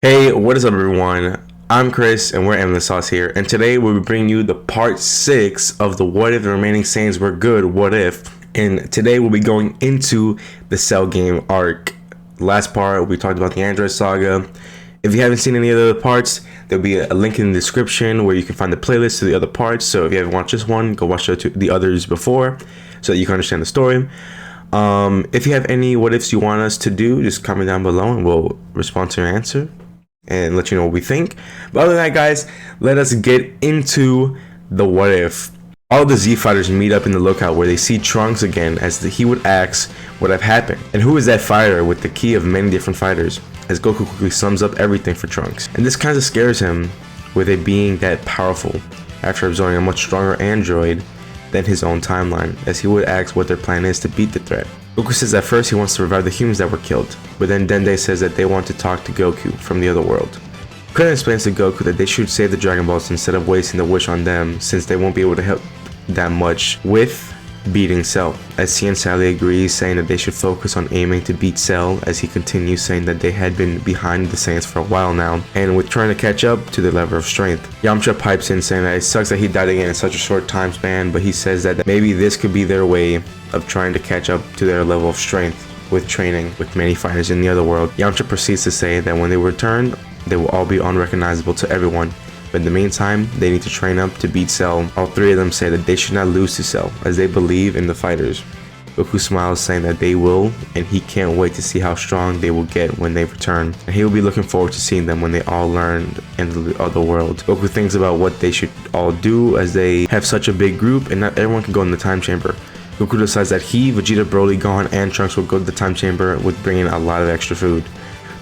Hey, what is up everyone? I'm Chris and we're Endless Sauce here, and today we'll be bringing you the part 6 of the What If the Remaining Saiyans Were Good, What If? And today we'll be going into the Cell game arc. Last part, we talked about the Android Saga. If you haven't seen any of the other parts, there'll be a link in the description where you can find the playlist to the other parts. So if you haven't watched this one, go watch the others before so that you can understand the story. If you have any what ifs you want us to do, just comment down below and we'll respond to your answer and let you know what we think. But other than that, guys, let us get into the what if. All the Z fighters meet up in the lookout where they see Trunks again, as he would ask what have happened and who is that fighter with the key of many different fighters, as Goku quickly sums up everything for Trunks. And this kind of scares him with it being that powerful after absorbing a much stronger android than his own timeline, as he would ask what their plan is to beat the threat. Goku says at first he wants to revive the humans that were killed, but then Dende says that they want to talk to Goku from the other world. Krillin explains to Goku that they should save the Dragon Balls instead of wasting the wish on them, since they won't be able to help that much with beating Cell, as Saiyans sadly agrees, saying that they should focus on aiming to beat Cell, as he continues saying that they had been behind the Saiyans for a while now, and with trying to catch up to their level of strength. Yamcha pipes in saying that it sucks that he died again in such a short time span, but he says that maybe this could be their way of trying to catch up to their level of strength with training with many fighters in the other world. Yamcha proceeds to say that when they return, they will all be unrecognizable to everyone. But in the meantime, they need to train up to beat Cell. All three of them say that they should not lose to Cell, as they believe in the fighters. Goku smiles, saying that they will, and he can't wait to see how strong they will get when they return. And he will be looking forward to seeing them when they all learn in the other world. Goku thinks about what they should all do, as they have such a big group and not everyone can go in the time chamber. Goku decides that he, Vegeta, Broly, Gohan, and Trunks will go to the time chamber with bringing a lot of extra food.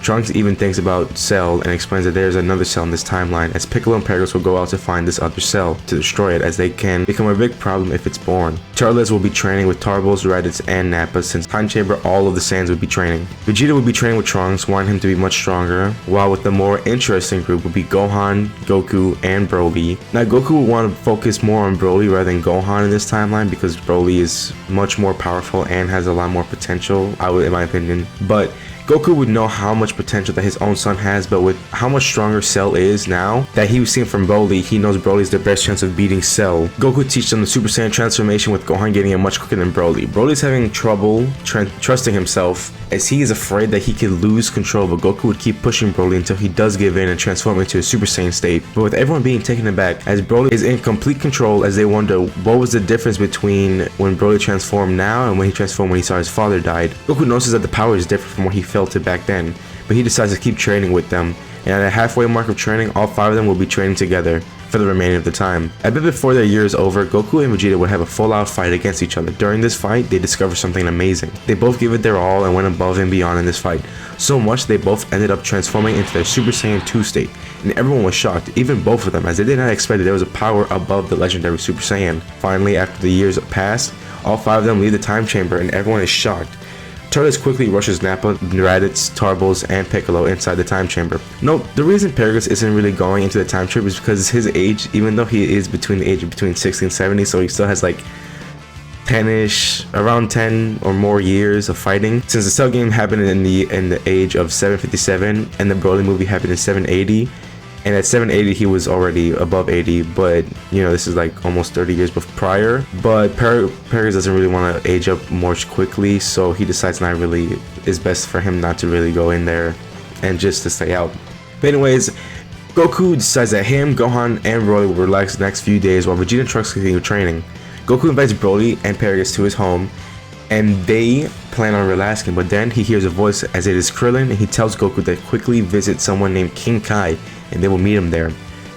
Trunks even thinks about Cell and explains that there's another Cell in this timeline, as Piccolo and Paragus will go out to find this other Cell to destroy it, as they can become a big problem if it's born. Charles will be training with Tarbos, Raditz, and Nappa, since time chamber all of the Saiyans would be training. Vegeta would be training with Trunks, wanting him to be much stronger, while with the more interesting group would be Gohan, Goku, and Broly. Now Goku would want to focus more on Broly rather than Gohan in this timeline, because Broly is much more powerful and has a lot more potential, in my opinion. But Goku would know how much potential that his own son has, but with how much stronger Cell is now that he was seeing from Broly, he knows Broly's the best chance of beating Cell. Goku teaches them the Super Saiyan transformation, with Gohan getting it much quicker than Broly. Broly's having trouble trusting himself, as he is afraid that he could lose control, but Goku would keep pushing Broly until he does give in and transform into a Super Saiyan state. But with everyone being taken aback, as Broly is in complete control, as they wonder what was the difference between when Broly transformed now and when he transformed when he saw his father died. Goku notices that the power is different from what he felt it back then, but he decides to keep training with them, and at the halfway mark of training, all 5 of them will be training together for the remainder of the time. A bit before their year is over, Goku and Vegeta would have a full-out fight against each other. During this fight, they discover something amazing. They both give it their all and went above and beyond in this fight, so much they both ended up transforming into their Super Saiyan 2 state, and everyone was shocked, even both of them, as they did not expect that there was a power above the legendary Super Saiyan. Finally, after the years passed, all 5 of them leave the time chamber and everyone is shocked. Turles quickly rushes Nappa, Raditz, Tarbos, and Piccolo inside the time chamber. Note, the reason Paragus isn't really going into the time chamber is because his age, even though he is between the age of between 60 and 70, so he still has like 10-ish, around 10 or more years of fighting. Since the Cell game happened in the age of 757 and the Broly movie happened in 780, and at 780 he was already above 80, but you know, this is like almost 30 years prior. But Paragus doesn't really want to age up more quickly, so he decides it's best for him not to really go in there and just to stay out. But anyways, Goku decides that him, Gohan, and Broly will relax the next few days while Vegeta and Trunks continue training. Goku invites Broly and Paragus to his home, and they plan on relaxing, but then he hears a voice, as it is Krillin, and he tells Goku to quickly visit someone named King Kai, and they will meet him there.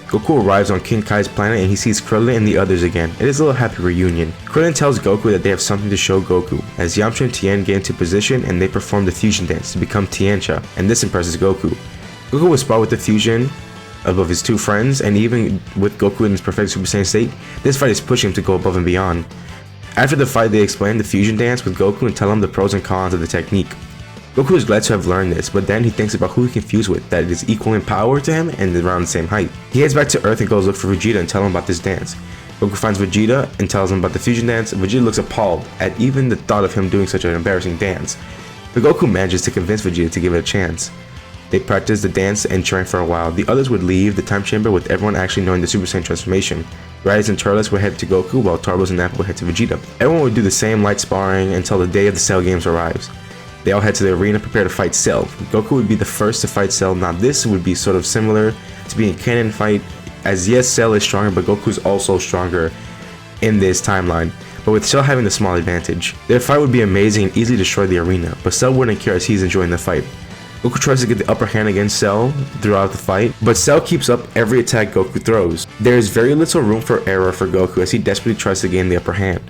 Goku arrives on King Kai's planet and he sees Krillin and the others again. It is a little happy reunion. Krillin tells Goku that they have something to show Goku, as Yamcha and Tien get into position and they perform the fusion dance to become Tiencha, and this impresses Goku. Goku was spot with the fusion of his 2 friends, and even with Goku in his perfect Super Saiyan state, this fight is pushing him to go above and beyond. After the fight, they explain the fusion dance with Goku and tell him the pros and cons of the technique. Goku is glad to have learned this, but then he thinks about who he can fuse with, that it is equal in power to him and around the same height. He heads back to Earth and goes look for Vegeta and tell him about this dance. Goku finds Vegeta and tells him about the fusion dance. Vegeta looks appalled at even the thought of him doing such an embarrassing dance, but Goku manages to convince Vegeta to give it a chance. They practiced the dance and train for a while. The others would leave the time chamber with everyone actually knowing the Super Saiyan transformation. Raditz and Turles would head to Goku, while Tarbos and Nappa would head to Vegeta. Everyone would do the same light sparring until the day of the Cell Games arrives. They all head to the arena, prepare to fight Cell. Goku would be the first to fight Cell. Now this would be sort of similar to being a canon fight, as yes, Cell is stronger, but Goku's also stronger in this timeline, but with Cell having the small advantage. Their fight would be amazing and easily destroy the arena, but Cell wouldn't care as he's enjoying the fight. Goku tries to get the upper hand against Cell throughout the fight, but Cell keeps up every attack Goku throws. There is very little room for error for Goku as he desperately tries to gain the upper hand.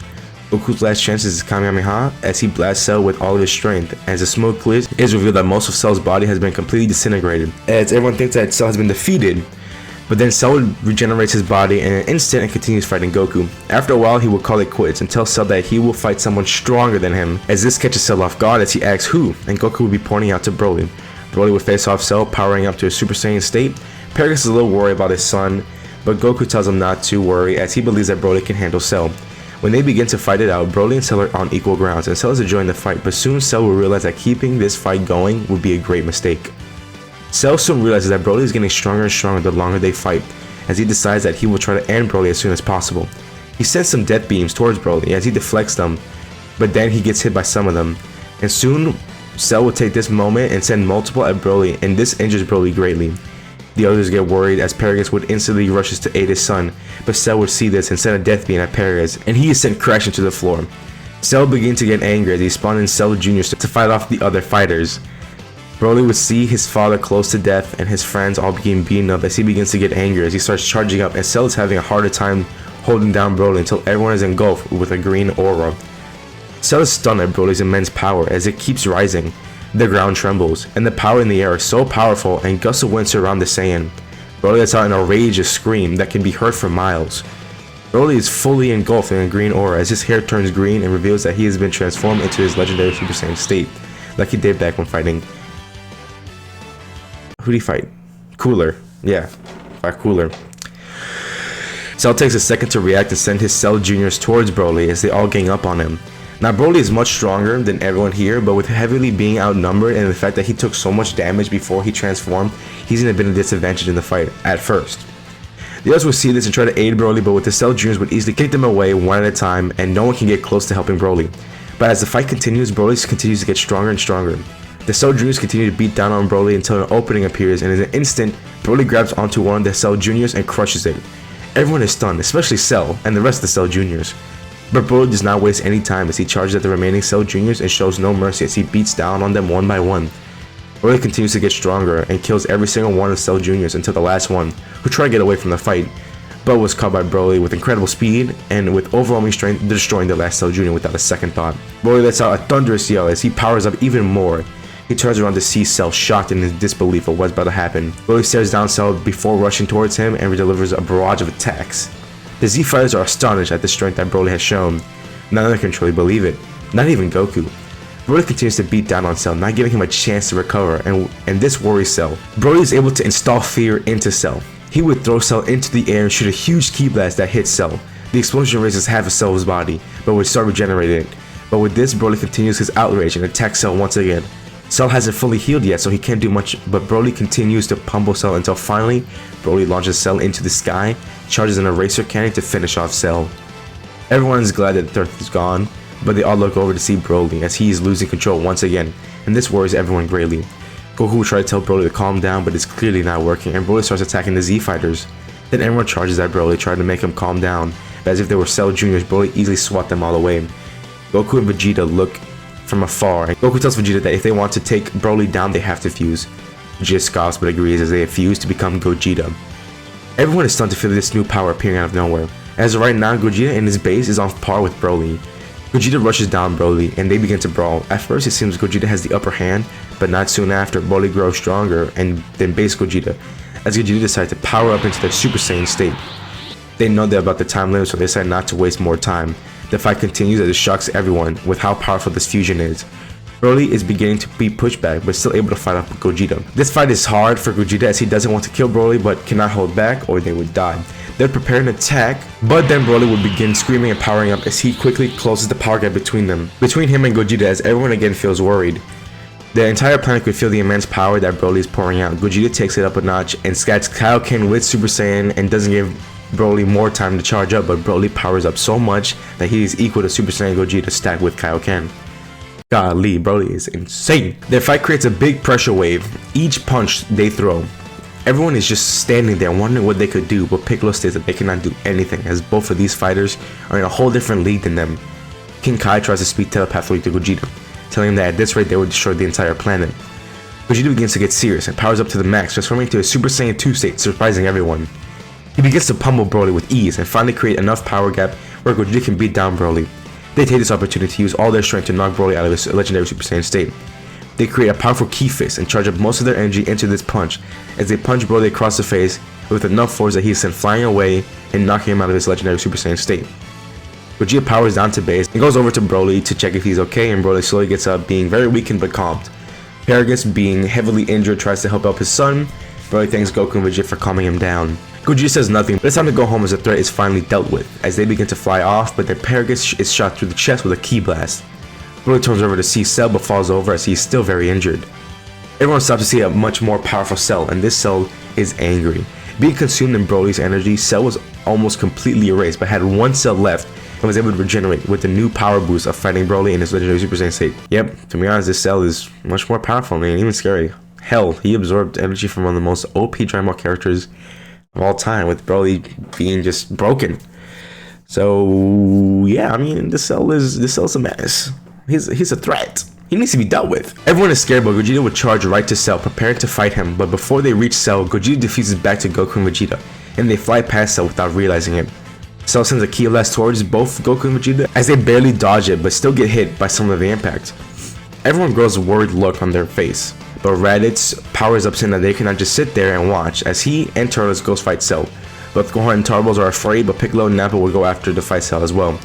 Goku's last chance is his Kamehameha as he blasts Cell with all of his strength. As the smoke clears, it is revealed that most of Cell's body has been completely disintegrated, as everyone thinks that Cell has been defeated. But then Cell regenerates his body in an instant and continues fighting Goku. After a while, he will call it quits and tell Cell that he will fight someone stronger than him, as this catches Cell off guard as he asks who, and Goku will be pointing out to Broly. Broly would face off Cell, powering up to a Super Saiyan state. Paragus is a little worried about his son, but Goku tells him not to worry as he believes that Broly can handle Cell. When they begin to fight it out, Broly and Cell are on equal grounds, and Cell is enjoying the fight, but soon Cell will realize that keeping this fight going would be a great mistake. Cell soon realizes that Broly is getting stronger and stronger the longer they fight, as he decides that he will try to end Broly as soon as possible. He sends some death beams towards Broly as he deflects them, but then he gets hit by some of them, and soon Cell will take this moment and send multiple at Broly, and this injures Broly greatly. The others get worried as Paragus would instantly rushes to aid his son, but Cell would see this and send a death beam at Paragus, and he is sent crashing to the floor. Cell begins to get angry as he spawns in Cell Jr. to fight off the other fighters. Broly would see his father close to death and his friends all begin beaten up as he begins to get angry as he starts charging up, and Cell is having a harder time holding down Broly until everyone is engulfed with a green aura. Cell is stunned at Broly's immense power as it keeps rising. The ground trembles, and the power in the air is so powerful and gusts of wind surround the Saiyan. Broly lets out an outrageous scream that can be heard for miles. Broly is fully engulfed in a green aura as his hair turns green and reveals that he has been transformed into his legendary Super Saiyan state, like he did back when fighting. Who'd he fight? Cooler. Yeah, fight Cooler. Cell takes a second to react and send his Cell Juniors towards Broly as they all gang up on him. Now Broly is much stronger than everyone here, but with heavily being outnumbered and the fact that he took so much damage before he transformed, he's in a bit of a disadvantage in the fight at first. The others will see this and try to aid Broly, but with the Cell Juniors would easily kick them away one at a time and no one can get close to helping Broly. But as the fight continues, Broly continues to get stronger and stronger. The Cell Juniors continue to beat down on Broly until an opening appears, and in an instant, Broly grabs onto one of the Cell Juniors and crushes it. Everyone is stunned, especially Cell and the rest of the Cell Juniors. But Broly does not waste any time as he charges at the remaining Cell Juniors and shows no mercy as he beats down on them one by one. Broly continues to get stronger and kills every single one of the Cell Juniors until the last one, who tried to get away from the fight, but was caught by Broly with incredible speed and with overwhelming strength, destroying the last Cell Junior without a second thought. Broly lets out a thunderous yell as he powers up even more. He turns around to see Cell shocked in his disbelief of what's about to happen. Broly stares down Cell before rushing towards him and delivers a barrage of attacks. The Z fighters are astonished at the strength that Broly has shown. None of them can truly believe it, not even Goku. Broly continues to beat down on Cell, not giving him a chance to recover, and this worries Cell. Broly is able to install fear into Cell. He would throw Cell into the air and shoot a huge ki blast that hits Cell. The explosion raises half of Cell's body, but would start regenerating it. But with this, Broly continues his outrage and attacks Cell once again. Cell hasn't fully healed yet, so he can't do much, but Broly continues to pummel Cell until finally, Broly launches Cell into the sky, charges an eraser cannon to finish off Cell. Everyone is glad that the Earth is gone, but they all look over to see Broly as he is losing control once again, and this worries everyone greatly. Goku will try to tell Broly to calm down, but it's clearly not working, and Broly starts attacking the Z fighters. Then everyone charges at Broly, trying to make him calm down, but as if they were Cell Juniors, Broly easily swat them all away. Goku and Vegeta look from afar, and Goku tells Vegeta that if they want to take Broly down, they have to fuse. Vegeta scoffs but agrees as they have fused to become Gogeta. Everyone is stunned to feel this new power appearing out of nowhere. As of right now, Gogeta in his base is on par with Broly. Gogeta rushes down Broly and they begin to brawl. At first it seems Gogeta has the upper hand, but not soon after, Broly grows stronger and then base Gogeta, as Gogeta decides to power up into their Super Saiyan state. They know they're about the time limit, so they decide not to waste more time. The fight continues as it shocks everyone with how powerful this fusion is. Broly is beginning to be pushed back, but still able to fight off Gogeta. This fight is hard for Gogeta as he doesn't want to kill Broly, but cannot hold back or they would die. They're preparing an attack, but then Broly would begin screaming and powering up as he quickly closes the power gap between him and Gogeta, as everyone again feels worried. The entire planet could feel the immense power that Broly is pouring out. Gogeta takes it up a notch and scats Kaioken with Super Saiyan and doesn't give Broly more time to charge up, but Broly powers up so much that he is equal to Super Saiyan Gogeta stacked with Kaioken. Golly, Broly is insane. Their fight creates a big pressure wave. Each punch they throw, everyone is just standing there wondering what they could do, but Piccolo states that they cannot do anything as both of these fighters are in a whole different league than them. King Kai tries to speak telepathically to Gogeta, telling him that at this rate they would destroy the entire planet. Gogeta begins to get serious and powers up to the max, transforming into a Super Saiyan 2 state, surprising everyone. He begins to pummel Broly with ease and finally create enough power gap where Gogeta can beat down Broly. They take this opportunity to use all their strength to knock Broly out of his legendary Super Saiyan state. They create a powerful key fist and charge up most of their energy into this punch as they punch Broly across the face with enough force that he is sent flying away and knocking him out of his legendary Super Saiyan state. Gogeta powers down to base and goes over to Broly to check if he's okay, and Broly slowly gets up, being very weakened but calmed. Paragus, being heavily injured, tries to help out his son. Broly thanks Goku and Vegeta for calming him down. Gogeta says nothing, but it's time to go home as the threat is finally dealt with, as they begin to fly off, but their Paragus is shot through the chest with a ki blast. Broly turns over to see Cell but falls over as he is still very injured. Everyone stops to see a much more powerful Cell, and this Cell is angry. Being consumed in Broly's energy, Cell was almost completely erased but had one cell left and was able to regenerate with the new power boost of fighting Broly in his legendary Super Saiyan state. Yep, to be honest, this Cell is much more powerful, man, even scary. Hell, he absorbed energy from one of the most OP Dragon Ball characters of all time, with Broly being just broken. So yeah, I mean, this Cell's a mess. He's a threat. He needs to be dealt with. Everyone is scared, but Gogeta would charge right to Cell, preparing to fight him, but before they reach Cell, Gogeta defeats his back to Goku and Vegeta, and they fly past Cell without realizing it. Cell sends a ki blast towards both Goku and Vegeta as they barely dodge it but still get hit by some of the impact. Everyone grows a worried look on their face, but Raditz powers up saying that they cannot just sit there and watch as he and Turles ghost fight Cell. Both Gohan and Turles are afraid, but Piccolo and Nappa will go after to fight Cell as well.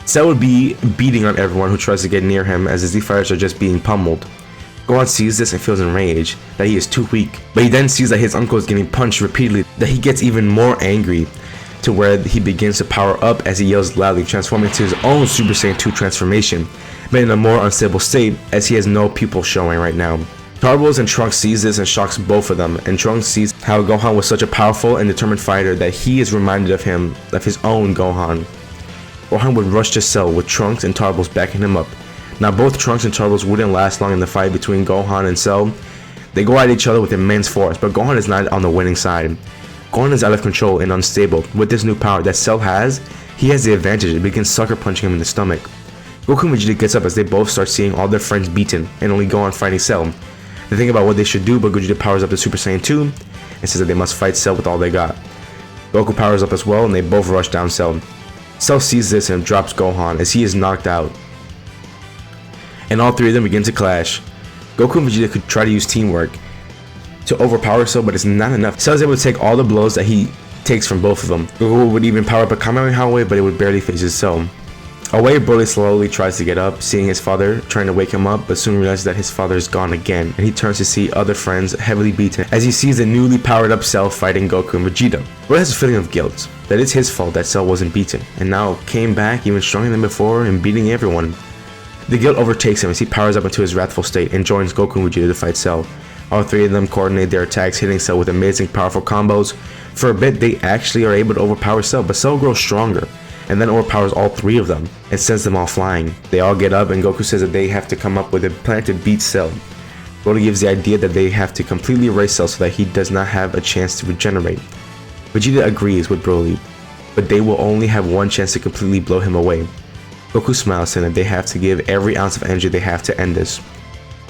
Cell would be beating on everyone who tries to get near him as the Z fighters are just being pummeled. Gohan sees this and feels enraged that he is too weak, but he then sees that his uncle is getting punched repeatedly, that he gets even more angry, to where he begins to power up as he yells loudly, transforming to his own Super Saiyan 2 transformation, but in a more unstable state as he has no pupil showing right now. Turles and Trunks sees this and shocks both of them, and Trunks sees how Gohan was such a powerful and determined fighter that he is reminded of him, of his own Gohan. Gohan would rush to Cell with Trunks and Turles backing him up. Now both Trunks and Turles wouldn't last long in the fight between Gohan and Cell. They go at each other with immense force, but Gohan is not on the winning side. Gohan is out of control and unstable. With this new power that Cell has, he has the advantage and begins sucker punching him in the stomach. Goku and Vegeta gets up as they both start seeing all their friends beaten and only Gohan fighting Cell. They think about what they should do, but Gogeta powers up to Super Saiyan 2 and says that they must fight Cell with all they got. Goku powers up as well and they both rush down Cell. Cell sees this and drops Gohan as he is knocked out, and all three of them begin to clash. Goku and Vegeta could try to use teamwork to overpower Cell, but it's not enough. Cell is able to take all the blows that he takes from both of them. Goku would even power up a Kamehameha wave, but it would barely phase his Cell. Away, Broly slowly tries to get up, seeing his father trying to wake him up, but soon realizes that his father is gone again, and he turns to see other friends heavily beaten as he sees the newly powered up Cell fighting Goku and Vegeta. Broly has a feeling of guilt, that it's his fault that Cell wasn't beaten, and now came back even stronger than before and beating everyone. The guilt overtakes him as he powers up into his wrathful state and joins Goku and Vegeta to fight Cell. All three of them coordinate their attacks, hitting Cell with amazing powerful combos. For a bit, they actually are able to overpower Cell, but Cell grows stronger, and then overpowers all three of them and sends them all flying. They all get up and Goku says that they have to come up with a plan to beat Cell. Broly gives the idea that they have to completely erase Cell so that he does not have a chance to regenerate. Vegeta agrees with Broly, but they will only have one chance to completely blow him away. Goku smiles, saying that they have to give every ounce of energy they have to end this.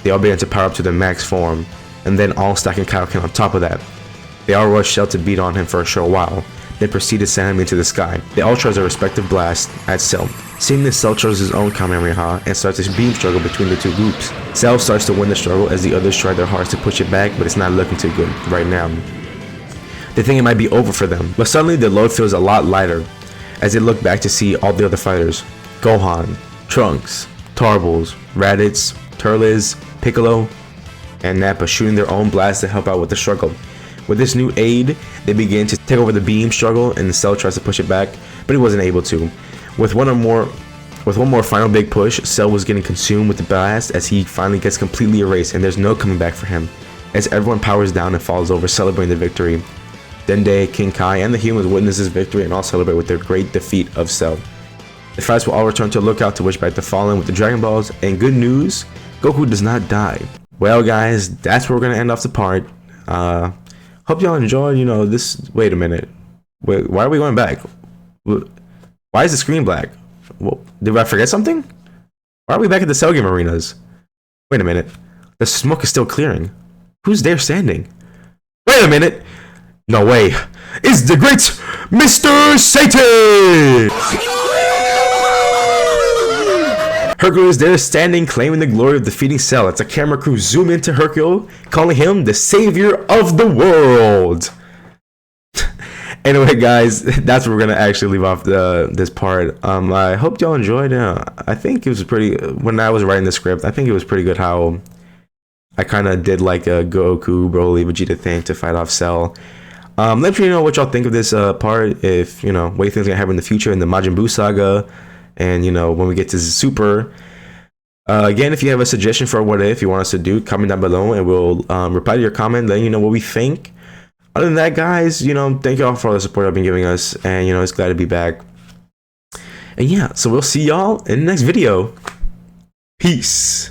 They all begin to power up to their max form, and then all stacking Kaioken on top of that. They all rush Cell to beat on him for a short while, then proceed to send him into the sky. They all charge their respective blast at Cell. Seeing this, Cell charges his own Kamehameha and starts this beam struggle between the two groups. Cell starts to win the struggle as the others try their hardest to push it back, but it's not looking too good right now. They think it might be over for them, but suddenly the load feels a lot lighter as they look back to see all the other fighters. Gohan, Trunks, Turles, Raditz, Turles, Piccolo, and Nappa shooting their own blasts to help out with the struggle. With this new aid, they begin to take over the beam struggle and Cell tries to push it back, but he wasn't able to. With one or more With one more final big push, Cell was getting consumed with the blast as he finally gets completely erased and there's no coming back for him. As everyone powers down and falls over, celebrating the victory. Dende, King Kai, and the humans witness this victory and all celebrate with their great defeat of Cell. The fights will all return to a lookout to wish back the fallen with the Dragon Balls, and good news, Goku does not die. Well guys, that's where we're gonna end off the part. Hope y'all enjoyed, you know, this. Wait a minute. Wait, why are we going back? Why is the screen black? Well, did I forget something? Why are we back at the Cell Game arenas? Wait a minute. The smoke is still clearing. Who's there standing? Wait a minute! No way! It's the great Mr. Satan! Hercule is there standing, claiming the glory of defeating Cell. It's a camera crew zoom into Hercule, calling him the savior of the world. Anyway, guys, that's where we're gonna actually leave off this part. I hope y'all enjoyed. I think it was pretty. When I was writing the script, I think it was pretty good how I kind of did like a Goku, Broly, Vegeta thing to fight off Cell. Let me know what y'all think of this part. If you know what you think's gonna happen in the future in the Majin Buu saga, and you know when we get to Super. Again, if you have a suggestion for what if you want us to do, comment down below, and we'll reply to your comment, letting you know what we think. Other than that, guys, you know, thank y'all for all the support I've been giving us, and you know, it's glad to be back. And yeah, so we'll see y'all in the next video. Peace.